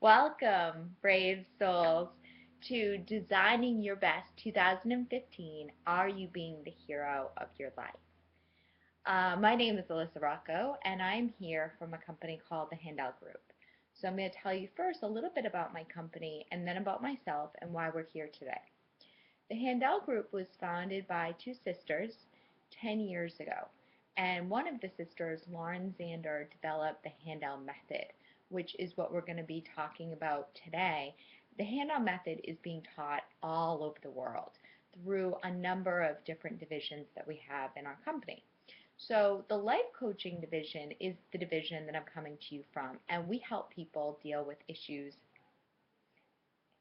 Welcome, brave souls, to Designing Your Best 2015. Are you being the hero of your life? My name is Alyssa Rocco, and I'm here from a company called the Handout Group. So I'm going to tell you first a little bit about my company and then about myself and why we're here today. The Handout Group was founded by two sisters 10 years ago. And one of the sisters, Lauren Zander, developed the Handout Method, which is what we're going to be talking about today. The Handout Method is being taught all over the world through a number of different divisions that we have in our company. So the life coaching division is the division that I'm coming to you from, and we help people deal with issues.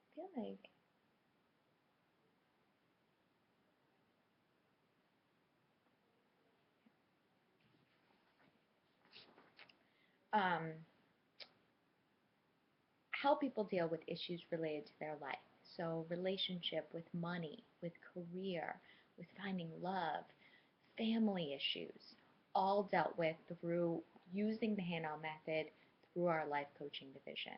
I feel like um, help people deal with issues related to their life. So relationship with money, with career, with finding love, family issues, all dealt with through using the Handout Method through our life coaching division.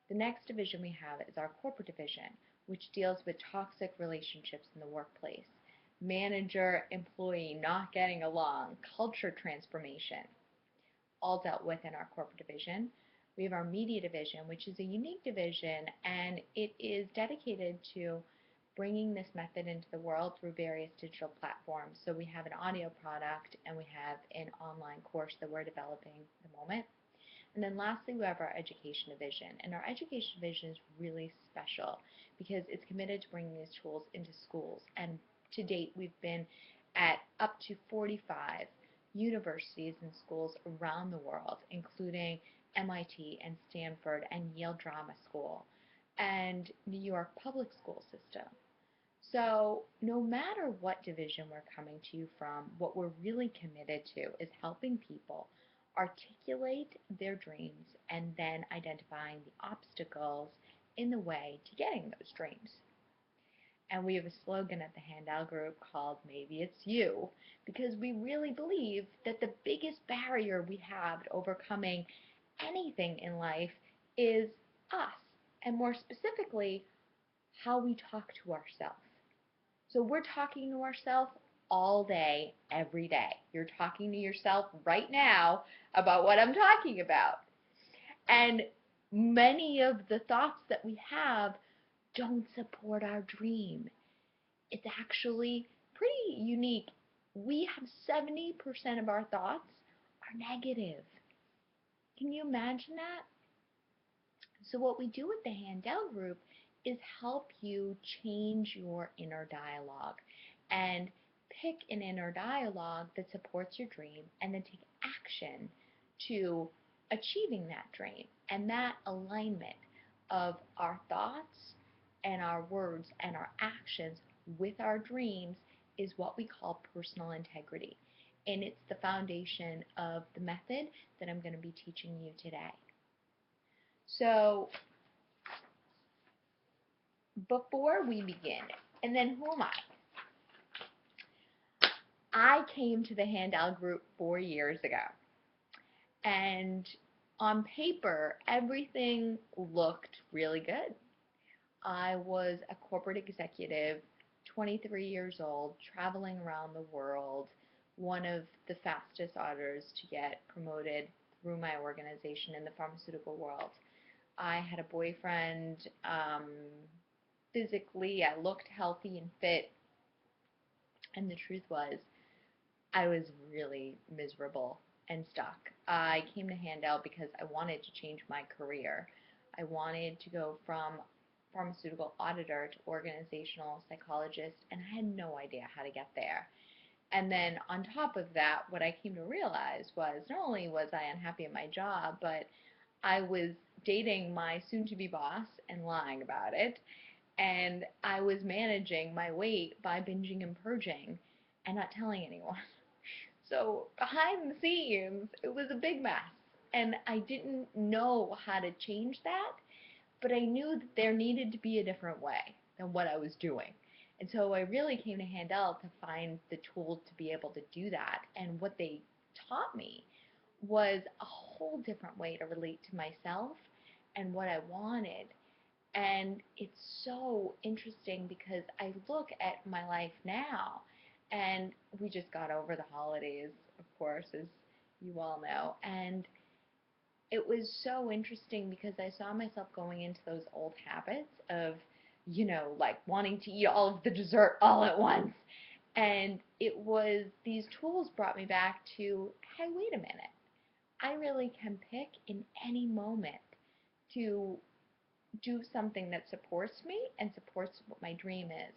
The next division we have is our corporate division, which deals with toxic relationships in the workplace, manager, employee not getting along, culture transformation, all dealt with in our corporate division. We have our media division, which is a unique division, and it is dedicated to bringing this method into the world through various digital platforms. So we have an audio product and we have an online course that we're developing at the moment. And then lastly, we have our education division. And our education division is really special because it's committed to bringing these tools into schools. And to date, we've been at up to 45 universities and schools around the world, including MIT and Stanford and Yale Drama School and New York public school system. So no matter what division we're coming to you from, what we're really committed to is helping people articulate their dreams and then identifying the obstacles in the way to getting those dreams. And we have a slogan at the Handout Group called Maybe It's You, because we really believe that the biggest barrier we have to overcoming anything in life is us, and more specifically, how we talk to ourselves. So we're talking to ourselves all day, every day. You're talking to yourself right now about what I'm talking about. And many of the thoughts that we have don't support our dream. It's actually pretty unique. We have 70% of our thoughts are negative. Can you imagine that? So what we do with the Handout Group is help you change your inner dialogue and pick an inner dialogue that supports your dream and then take action to achieving that dream. And that alignment of our thoughts and our words and our actions with our dreams is what we call personal integrity. And it's the foundation of the method that I'm going to be teaching you today. So before we begin, and then who am I? I came to the Handout Group 4 years ago, and on paper, everything looked really good. I was a corporate executive, 23 years old, traveling around the world, one of the fastest auditors to get promoted through my organization in the pharmaceutical world. I had a boyfriend. Physically, I looked healthy and fit, and the truth was, I was really miserable and stuck. I came to Handout because I wanted to change my career. I wanted to go from pharmaceutical auditor to organizational psychologist, and I had no idea how to get there. And then on top of that, what I came to realize was not only was I unhappy at my job, but I was dating my soon-to-be boss and lying about it, and I was managing my weight by binging and purging and not telling anyone. So behind the scenes, it was a big mess, and I didn't know how to change that, but I knew that there needed to be a different way than what I was doing. And so I really came to Handout to find the tools to be able to do that, and what they taught me was a whole different way to relate to myself and what I wanted. And it's so interesting because I look at my life now, and we just got over the holidays, of course, as you all know. And it was so interesting because I saw myself going into those old habits of, like wanting to eat all of the dessert all at once. And it was, these tools brought me back to, hey, wait a minute. I really can pick in any moment to do something that supports me and supports what my dream is.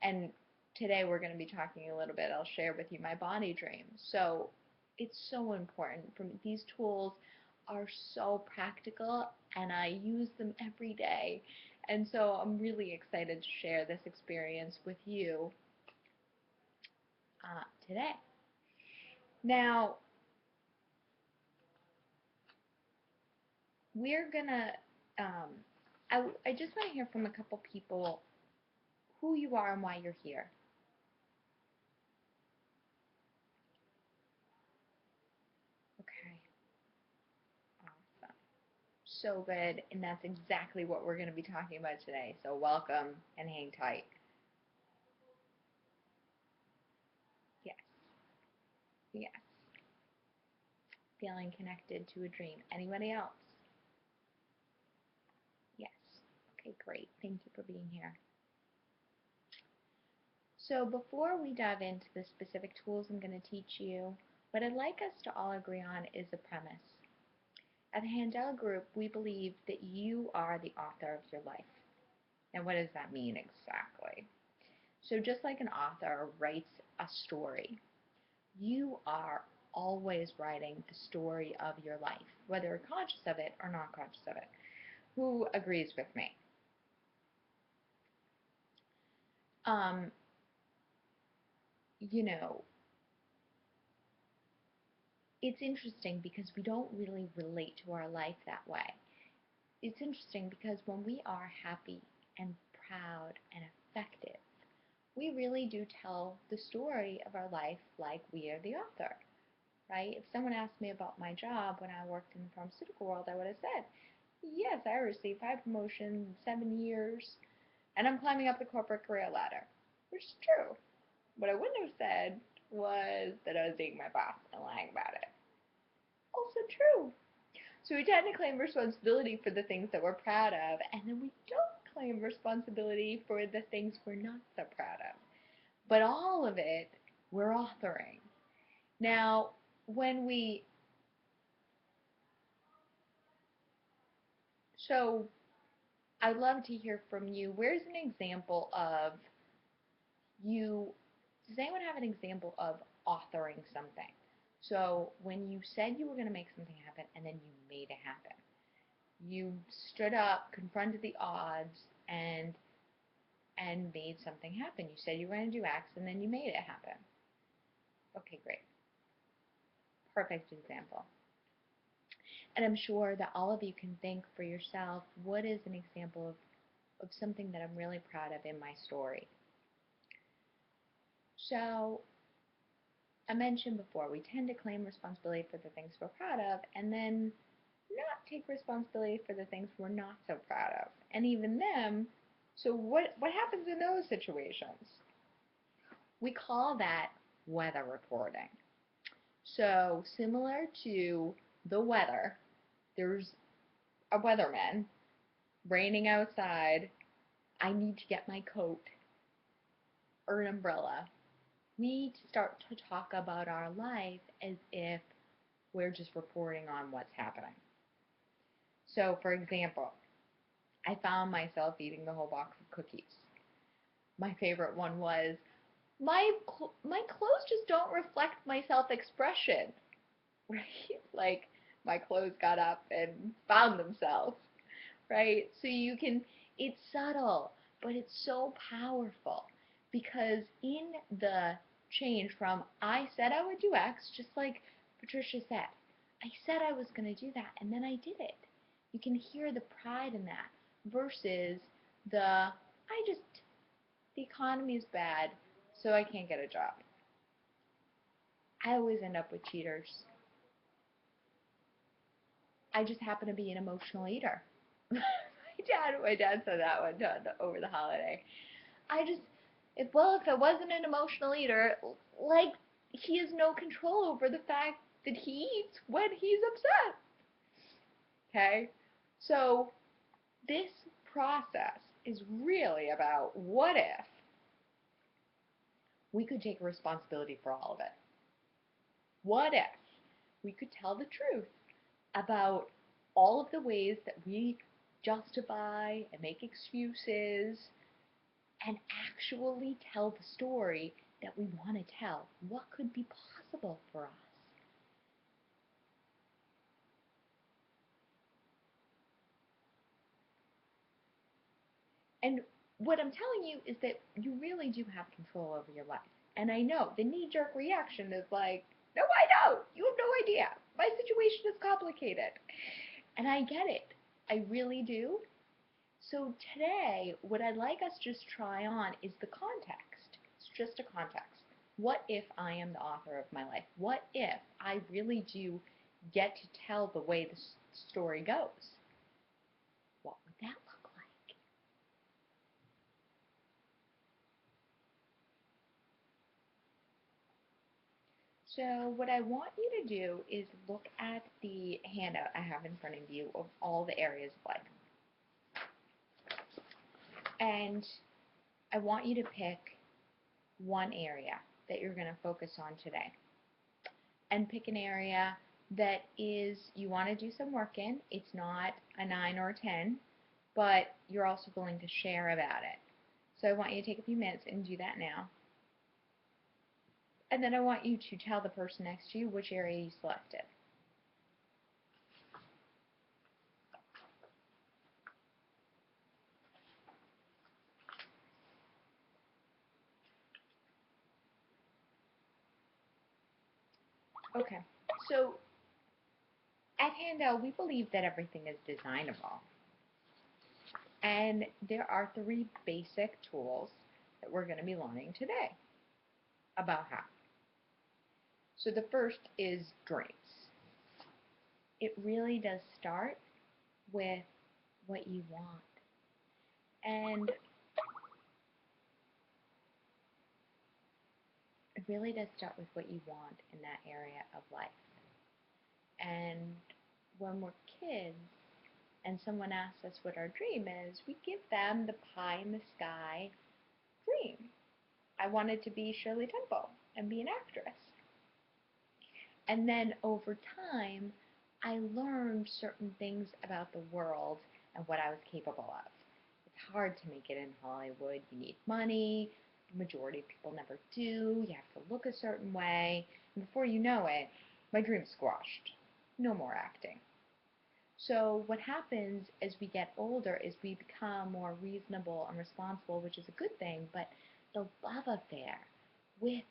And today we're going to be talking a little bit, I'll share with you my body dream. So it's so important for me. These tools are so practical and I use them every day. And so I'm really excited to share this experience with you today. Now, we're going to, I just want to hear from a couple people who you are and why you're here. Okay, awesome. So good, and that's exactly what we're going to be talking about today. So welcome and hang tight. Yes, yes. Feeling connected to a dream. Anybody else? Yes. Okay, great. Thank you for being here. So before we dive into the specific tools I'm going to teach you, what I'd like us to all agree on is a premise. At the Handel Group, we believe that you are the author of your life. Now, what does that mean exactly? So just like an author writes a story, you are always writing the story of your life, whether you're conscious of it or not conscious of it. Who agrees with me? Um, you know, it's interesting because we don't really relate to our life that way. It's interesting because when we are happy and proud and effective, we really do tell the story of our life like we are the author, right? If someone asked me about my job when I worked in the pharmaceutical world, I would have said, yes, I received 5 promotions in 7 years, and I'm climbing up the corporate career ladder, which is true. What I wouldn't have said was that I was dating my boss and lying about it. Also true. So we tend to claim responsibility for the things that we're proud of, and then we don't claim responsibility for the things we're not so proud of. But all of it, we're authoring. Now, when we, so I'd love to hear from you. Where's an example of you, does anyone have an example of authoring something? So when you said you were going to make something happen and then you made it happen. You stood up, confronted the odds, and made something happen. You said you were going to do X and then you made it happen. Okay, great. Perfect example. And I'm sure that all of you can think for yourself, what is an example of something that I'm really proud of in my story? So I mentioned before, we tend to claim responsibility for the things we're proud of and then not take responsibility for the things we're not so proud of. And even them, so what happens in those situations? We call that weather reporting. So similar to the weather, there's a weatherman, raining outside, I need to get my coat or an umbrella. We need to start to talk about our life as if we're just reporting on what's happening. So, for example, I found myself eating the whole box of cookies. My favorite one was, my clothes just don't reflect my self-expression, right? Like, my clothes got up and found themselves, right? So you can, it's subtle, but it's so powerful because in the change from I said I would do X, just like Patricia said, I said I was going to do that and then I did it. You can hear the pride in that versus the economy is bad, so I can't get a job. I always end up with cheaters. I just happen to be an emotional eater. my dad said that one time over the holiday. I just, if I wasn't an emotional eater, like, he has no control over the fact that he eats when he's upset. Okay? So, this process is really about what if we could take responsibility for all of it? What if we could tell the truth about all of the ways that we justify and make excuses and actually tell the story that we want to tell? What could be possible for us? And what I'm telling you is that you really do have control over your life. And I know the knee-jerk reaction is like, no, I don't. You have no idea. My situation is complicated. And I get it. I really do. So today, what I'd like us to just try on is the context. It's just a context. What if I am the author of my life? What if I really do get to tell the way the story goes? What would that look like? So what I want you to do is look at the handout I have in front of you of all the areas of life. And I want you to pick one area that you're going to focus on today. And pick an area that is you want to do some work in. It's not a 9 or a 10, but you're also willing to share about it. So I want you to take a few minutes and do that now. And then I want you to tell the person next to you which area you selected. Okay, so at Handel, we believe that everything is designable. And there are 3 basic tools that we're going to be learning today about how. So the first is dreams. It really does start with what you want. And it really does start with what you want in that area of life. And when we're kids and someone asks us what our dream is, we give them the pie in the sky dream. I wanted to be Shirley Temple and be an actress. And then over time, I learned certain things about the world and what I was capable of. It's hard to make it in Hollywood. You need money. The majority of people never do. You have to look a certain way. And before you know it, my dream's squashed. No more acting. So what happens as we get older is we become more reasonable and responsible, which is a good thing, but the love affair with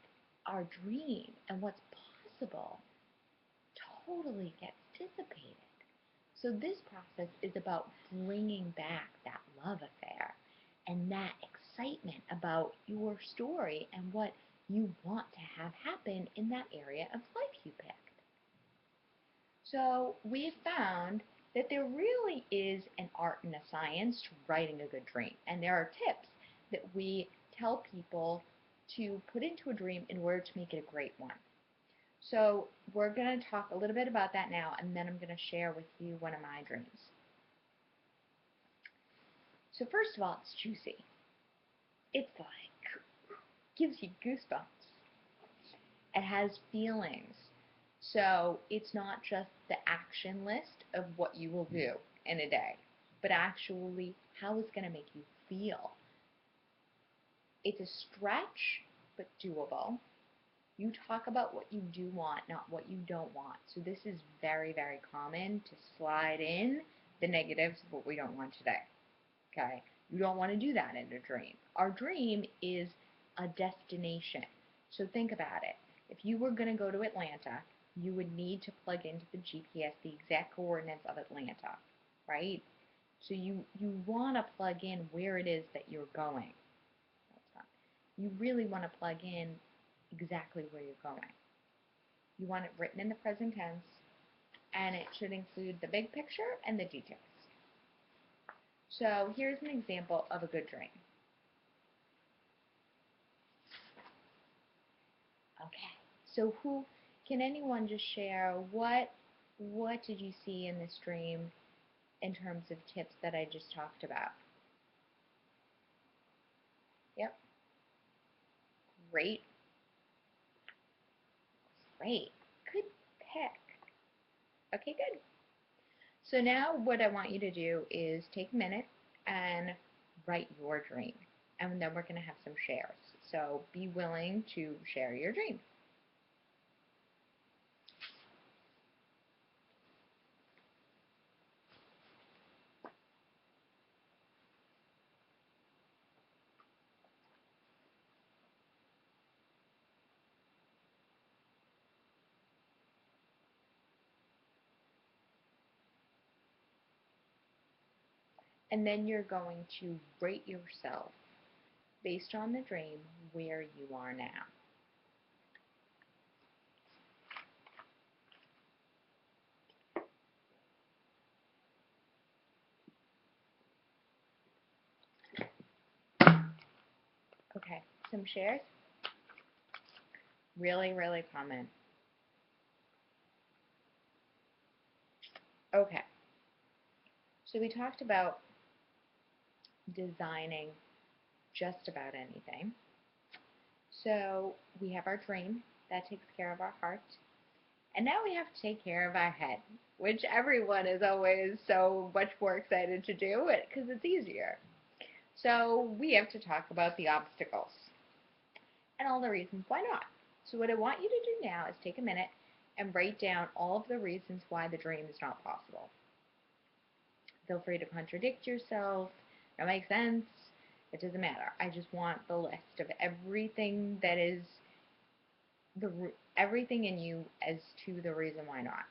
our dream and what's possible totally gets dissipated. So this process is about bringing back that love affair and that excitement about your story and what you want to have happen in that area of life you picked. So we've found that there really is an art and a science to writing a good dream. And there are tips that we tell people to put into a dream in order to make it a great one. So we're going to talk a little bit about that now, and then I'm going to share with you one of my dreams. So first of all, it's juicy. It's like, gives you goosebumps. It has feelings. So it's not just the action list of what you will do in a day, but actually how it's going to make you feel. It's a stretch, but doable. You talk about what you do want, not what you don't want. So this is very, very common to slide in the negatives of what we don't want today. Okay? You don't want to do that in a dream. Our dream is a destination. So think about it. If you were going to go to Atlanta, you would need to plug into the GPS the exact coordinates of Atlanta, right? So you want to plug in where it is that you're going. You really want to plug in exactly where you're going. You want it written in the present tense, and it should include the big picture and the details. So here's an example of a good dream. Okay. So can anyone just share what did you see in this dream in terms of tips that I just talked about? Yep. Great. Great. Good pick. Okay, good. So now what I want you to do is take a minute and write your dream. And then we're going to have some shares. So be willing to share your dream. And then you're going to rate yourself based on the dream where you are now. Okay, some shares. Really, really common. Okay, so we talked about designing just about anything. So we have our dream that takes care of our heart. And now we have to take care of our head, which everyone is always so much more excited to do it because it's easier. So we have to talk about the obstacles and all the reasons why not. So what I want you to do now is take a minute and write down all of the reasons why the dream is not possible. Feel free to contradict yourself. That makes sense. It doesn't matter. I just want the list of everything that is everything in you as to the reason why not.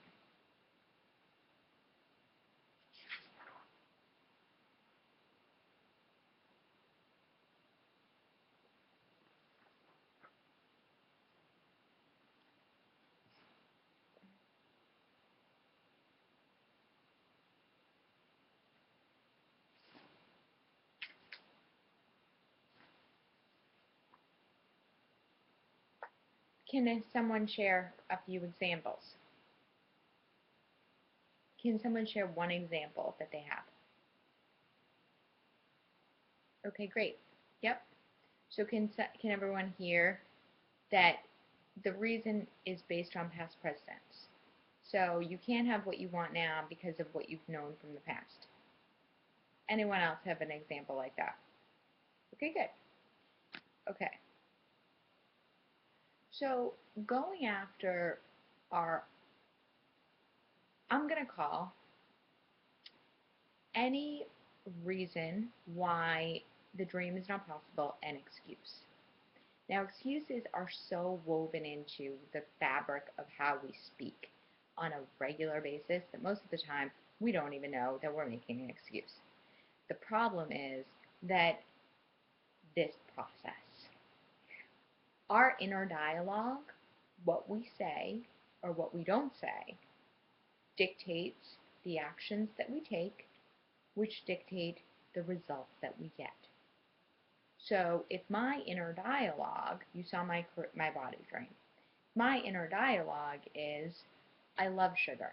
Can someone share a few examples? Can someone share one example that they have? Okay, great. Yep. So can everyone hear that the reason is based on past precedents? So you can't have what you want now because of what you've known from the past. Anyone else have an example like that? Okay, good. Okay. So going after I'm going to call any reason why the dream is not possible an excuse. Now, excuses are so woven into the fabric of how we speak on a regular basis that most of the time we don't even know that we're making an excuse. The problem is that this process, our inner dialogue, what we say or what we don't say, dictates the actions that we take, which dictate the results that we get. So if my inner dialogue, you saw my body dream, my inner dialogue is, I love sugar.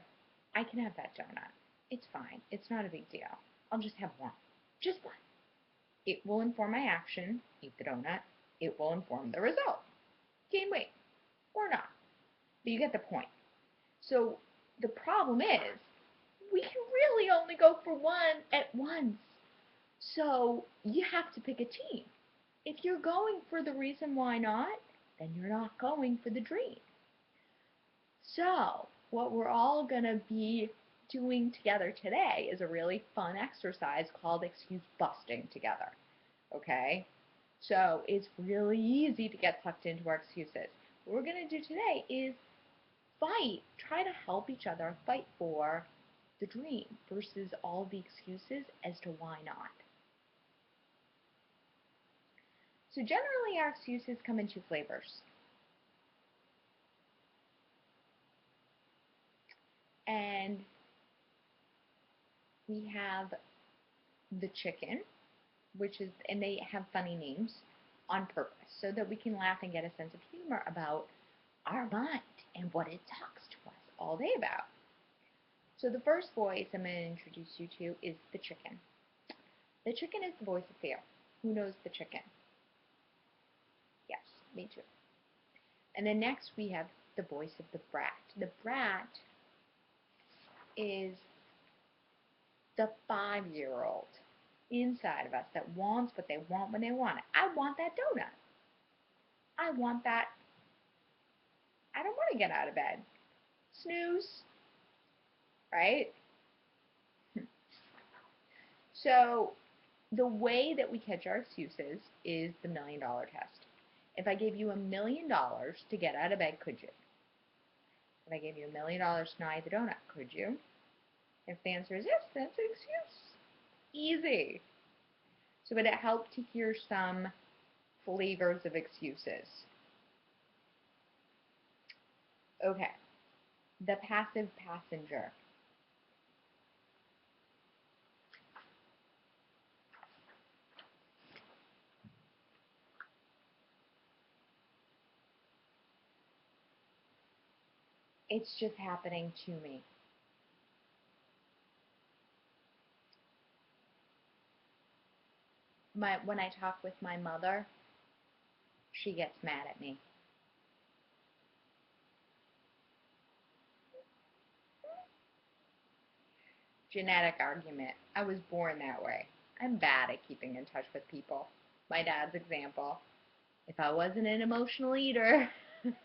I can have that donut. It's fine. It's not a big deal. I'll just have one. Just one. It will inform my action, eat the donut. It will inform the result. Gain weight or not. But you get the point. So the problem is, we can really only go for one at once. So you have to pick a team. If you're going for the reason why not, then you're not going for the dream. So what we're all going to be doing together today is a really fun exercise called excuse busting together. Okay? So it's really easy to get sucked into our excuses. What we're going to do today is fight, try to help each other fight for the dream versus all the excuses as to why not. So generally our excuses come in two flavors. And we have the chicken, and they have funny names on purpose so that we can laugh and get a sense of humor about our mind and what it talks to us all day about. So the first voice I'm going to introduce you to is the chicken. The chicken is the voice of fear. Who knows the chicken? Yes, me too. And then next we have the voice of the brat. The brat is the 5-year-old inside of us that wants what they want when they want it. I want that donut. I want that. I don't want to get out of bed. Snooze. Right? So the way that we catch our excuses is the $1 million test. If I gave you $1 million to get out of bed, could you? If I gave you $1 million to not eat the donut, could you? If the answer is yes, that's an excuse. Easy. So would it help to hear some flavors of excuses? Okay. The passive passenger. It's just happening to me. When I talk with my mother, she gets mad at me. Genetic argument. I was born that way. I'm bad at keeping in touch with people. My dad's example. If I wasn't an emotional eater,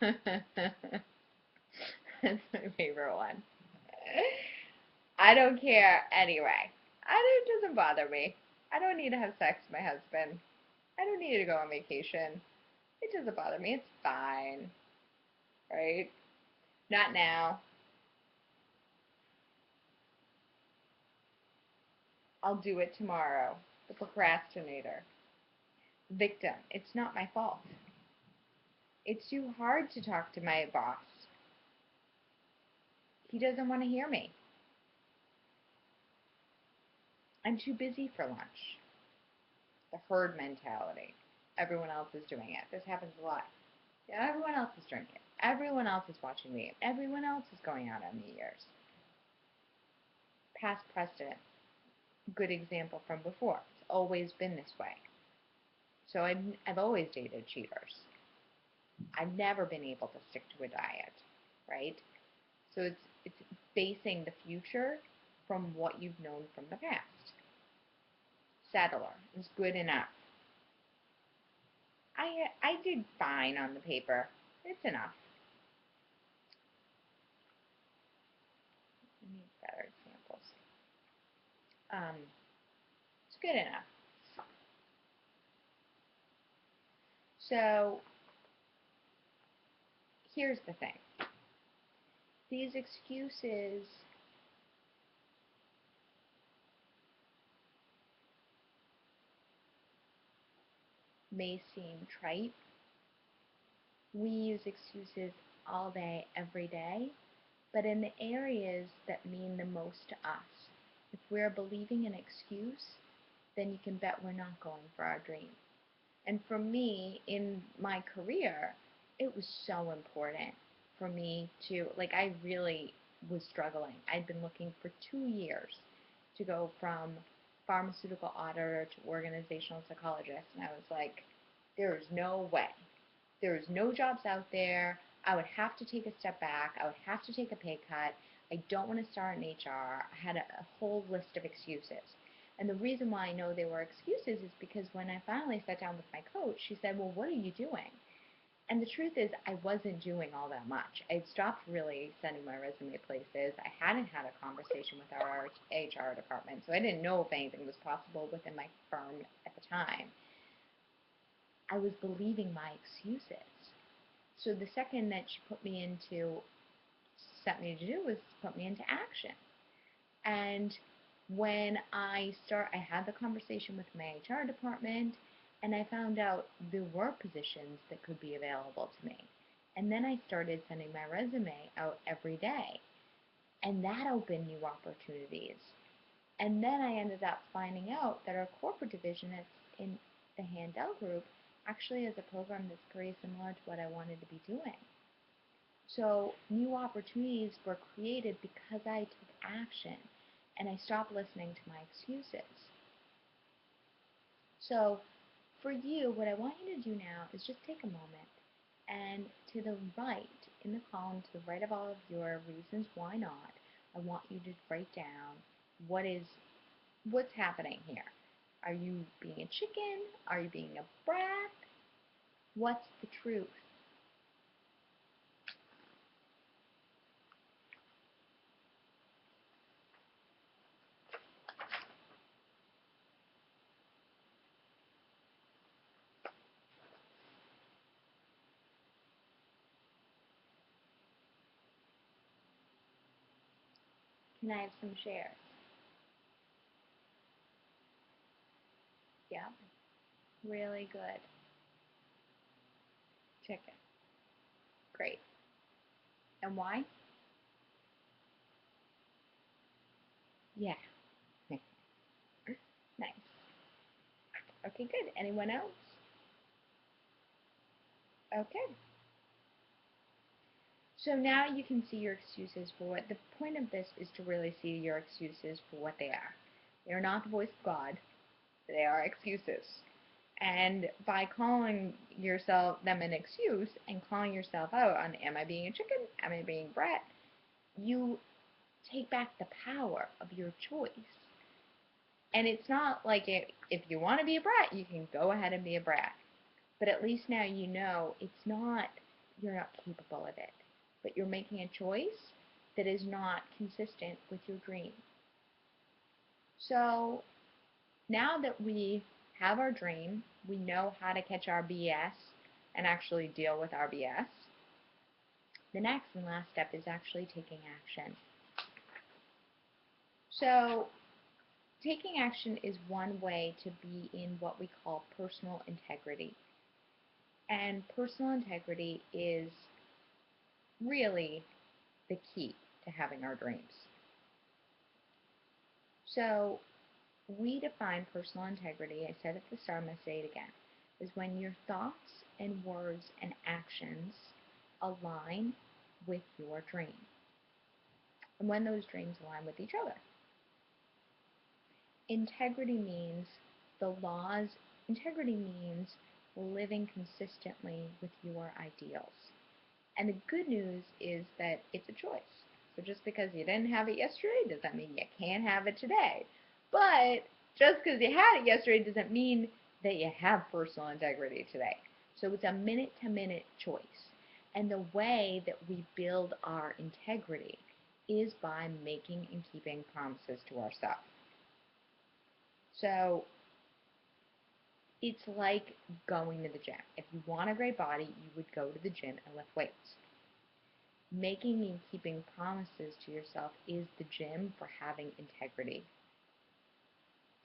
that's my favorite one. I don't care anyway. It doesn't bother me. I don't need to have sex with my husband. I don't need to go on vacation. It doesn't bother me. It's fine. Right? Not now. I'll do it tomorrow. The procrastinator. Victim. It's not my fault. It's too hard to talk to my boss. He doesn't want to hear me. I'm too busy for lunch. The herd mentality. Everyone else is doing it. This happens a lot. Yeah, everyone else is drinking. Everyone else is watching me. Everyone else is going out on New Year's. Past precedent. Good example from before. It's always been this way. So I've always dated cheaters. I've never been able to stick to a diet, right? So it's basing the future from what you've known from the past. Settler is good enough. I did fine on the paper. It's enough. I need better examples. It's good enough. So here's the thing. These excuses may seem trite. We use excuses all day, every day, but in the areas that mean the most to us. If we're believing an excuse, then you can bet we're not going for our dream. And for me, in my career, it was so important for me to, I really was struggling. I'd been looking for 2 years to go from pharmaceutical auditor to organizational psychologist, and I was like, there is no way. There is no jobs out there. I would have to take a step back. I would have to take a pay cut. I don't want to start in HR. I had a whole list of excuses. And the reason why I know they were excuses is because when I finally sat down with my coach, she said, well, what are you doing? And the truth is, I wasn't doing all that much. I had stopped really sending my resume places. I hadn't had a conversation with our HR department, so I didn't know if anything was possible within my firm at the time. I was believing my excuses. So the second that she set me to do was put me into action. And when I had the conversation with my HR department, and I found out there were positions that could be available to me. And then I started sending my resume out every day. And that opened new opportunities. And then I ended up finding out that our corporate division that's in the Handel group actually is a program that's very similar to what I wanted to be doing. So new opportunities were created because I took action and I stopped listening to my excuses. So for you, what I want you to do now is just take a moment and to the right, in the column to the right of all of your reasons why not, I want you to write down what's happening here. Are you being a chicken? Are you being a brat? What's the truth? Can I have some shares? Yeah, really good. Chicken. Great. And why? Yeah. Nice. Okay, good. Anyone else? Okay. So now you can see your excuses for what the point of this is, to really see your excuses for what they are. They are not the voice of God. They are excuses. And by calling yourself them an excuse and calling yourself out on, am I being a chicken? Am I being a brat? You take back the power of your choice. And it's not like if you want to be a brat, you can go ahead and be a brat. But at least now you know it's not, you're not capable of it, but you're making a choice that is not consistent with your dream. So now that we have our dream, we know how to catch our BS and actually deal with our BS. The next and last step is actually taking action. So taking action is one way to be in what we call personal integrity. And personal integrity is really the key to having our dreams. So we define personal integrity, I said at the start, I'm going to say it again, is when your thoughts and words and actions align with your dream. And when those dreams align with each other. Integrity means integrity means living consistently with your ideals. And the good news is that it's a choice. So just because you didn't have it yesterday doesn't mean you can't have it today. But just because you had it yesterday doesn't mean that you have personal integrity today. So it's a minute-to-minute choice. And the way that we build our integrity is by making and keeping promises to ourselves. So it's like going to the gym. If you want a great body, you would go to the gym and lift weights. Making and keeping promises to yourself is the gym for having integrity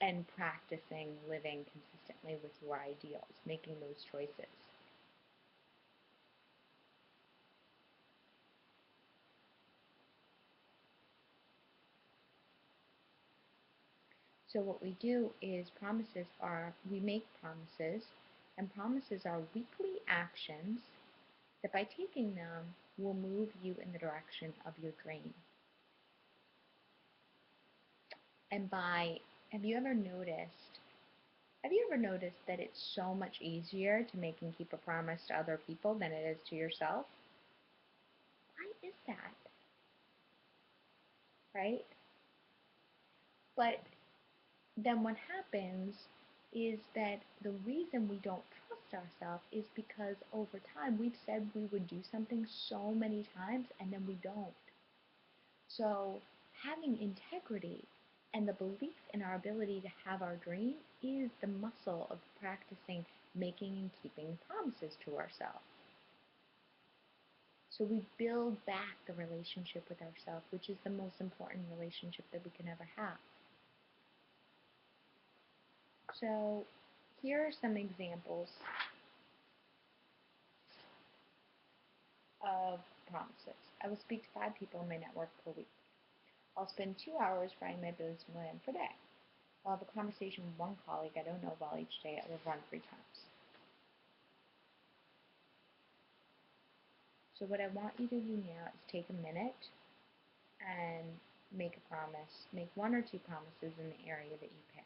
and practicing living consistently with your ideals, making those choices. So what we do is we make promises, and promises are weekly actions that by taking them will move you in the direction of your dream. And have you ever noticed that it's so much easier to make and keep a promise to other people than it is to yourself? Why is that? Right? But then what happens is that the reason we don't trust ourselves is because over time we've said we would do something so many times and then we don't. So having integrity and the belief in our ability to have our dream is the muscle of practicing making and keeping promises to ourselves. So we build back the relationship with ourselves, which is the most important relationship that we can ever have. So here are some examples of promises. I will speak to 5 people in my network per week. I'll spend 2 hours writing my business plan per day. I'll have a conversation with one colleague I don't know well each day. I will run 3 times. So what I want you to do now is take a minute and make a promise. Make 1 or 2 promises in the area that you picked.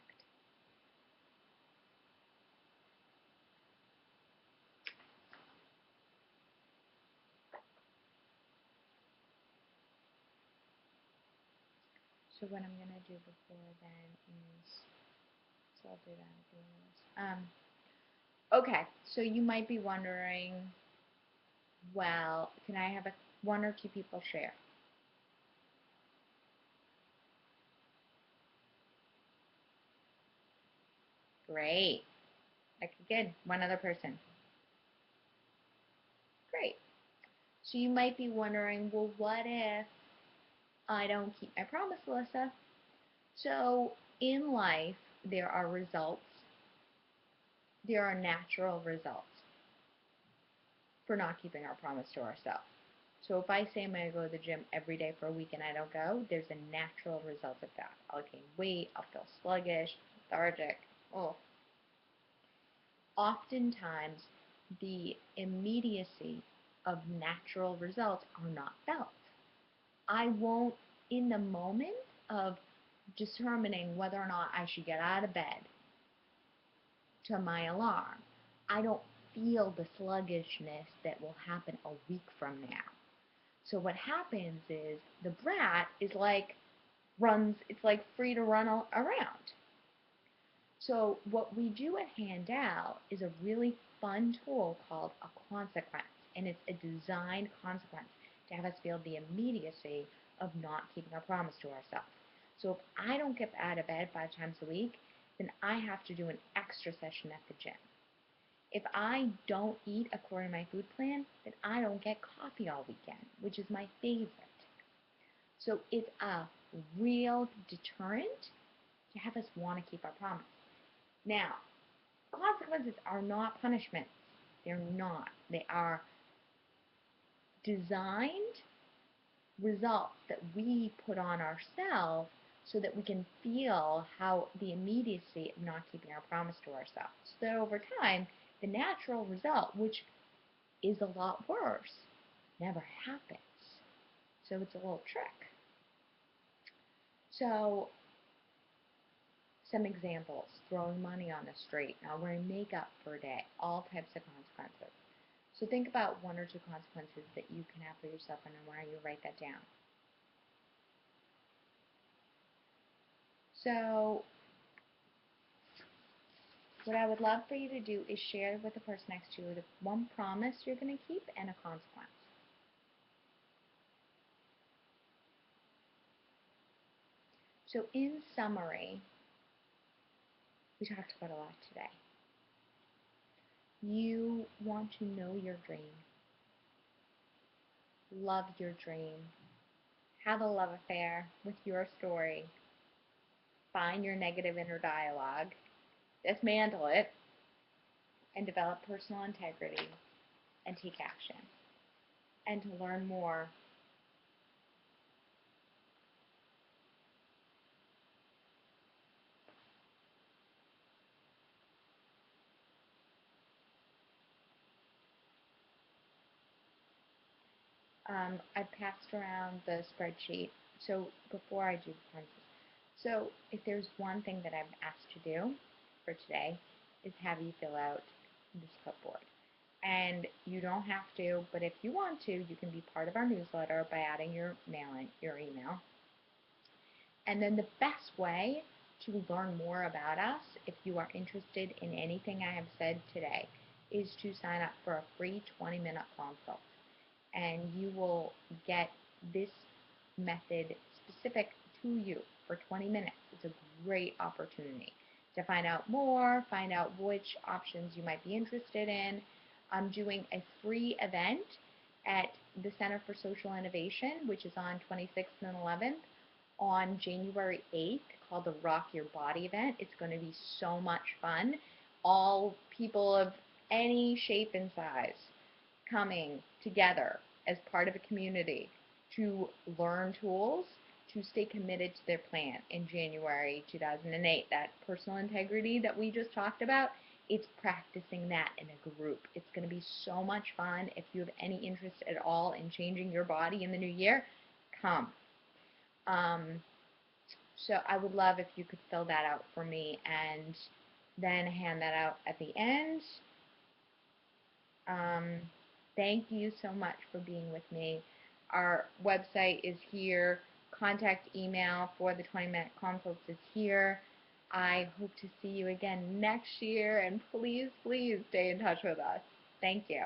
So what I'm going to do before then is, so I'll do that at the end of this. Okay, so you might be wondering, well, can I have 1 or 2 people share? Great. Okay, good. One other person. Great. So you might be wondering, well, what if I don't keep my promise, Alyssa? So in life, there are results. There are natural results for not keeping our promise to ourselves. So if I say I'm going to go to the gym every day for a week and I don't go, there's a natural result of that. I'll gain weight, I'll feel sluggish, lethargic. Oh. Oftentimes, the immediacy of natural results are not felt. I won't, in the moment of determining whether or not I should get out of bed to my alarm, I don't feel the sluggishness that will happen a week from now. So what happens is the brat is like it's like free to run around. So what we do at Handout is a really fun tool called a consequence, and it's a designed consequence to have us feel the immediacy of not keeping our promise to ourselves. So if I don't get out of bed 5 times a week, then I have to do an extra session at the gym. If I don't eat according to my food plan, then I don't get coffee all weekend, which is my favorite. So it's a real deterrent to have us want to keep our promise. Now, consequences are not punishments. They're not. They are designed results that we put on ourselves so that we can feel how the immediacy of not keeping our promise to ourselves. So that over time, the natural result, which is a lot worse, never happens. So it's a little trick. So some examples: throwing money on the street, not wearing makeup for a day, all types of consequences. So think about 1 or 2 consequences that you can have for yourself, and I want you to write that down. So what I would love for you to do is share with the person next to you the one promise you're going to keep and a consequence. So in summary, we talked about a lot today. You want to know your dream, love your dream, have a love affair with your story, find your negative inner dialogue, dismantle it, and develop personal integrity and take action. And to learn more, I've passed around the spreadsheet. So before I do the census, so if there's one thing that I've asked to do for today is have you fill out this clipboard. And you don't have to, but if you want to, you can be part of our newsletter by adding your email. And then the best way to learn more about us, if you are interested in anything I have said today, is to sign up for a free 20-minute consult. And you will get this method specific to you for 20 minutes. It's a great opportunity to find out more, find out which options you might be interested in. I'm doing a free event at the Center for Social Innovation, which is on 26th and 11th, on January 8th, called the Rock Your Body event. It's going to be so much fun. All people of any shape and size coming together as part of a community to learn tools to stay committed to their plan in January 2008. That personal integrity that we just talked about, it's practicing that in a group. It's going to be so much fun. If you have any interest at all in changing your body in the new year, come. So I would love if you could fill that out for me and then hand that out at the end. Um, Thank you so much for being with me. Our website is here. Contact email for the 20-minute consults is here. I hope to see you again next year, and please, please stay in touch with us. Thank you.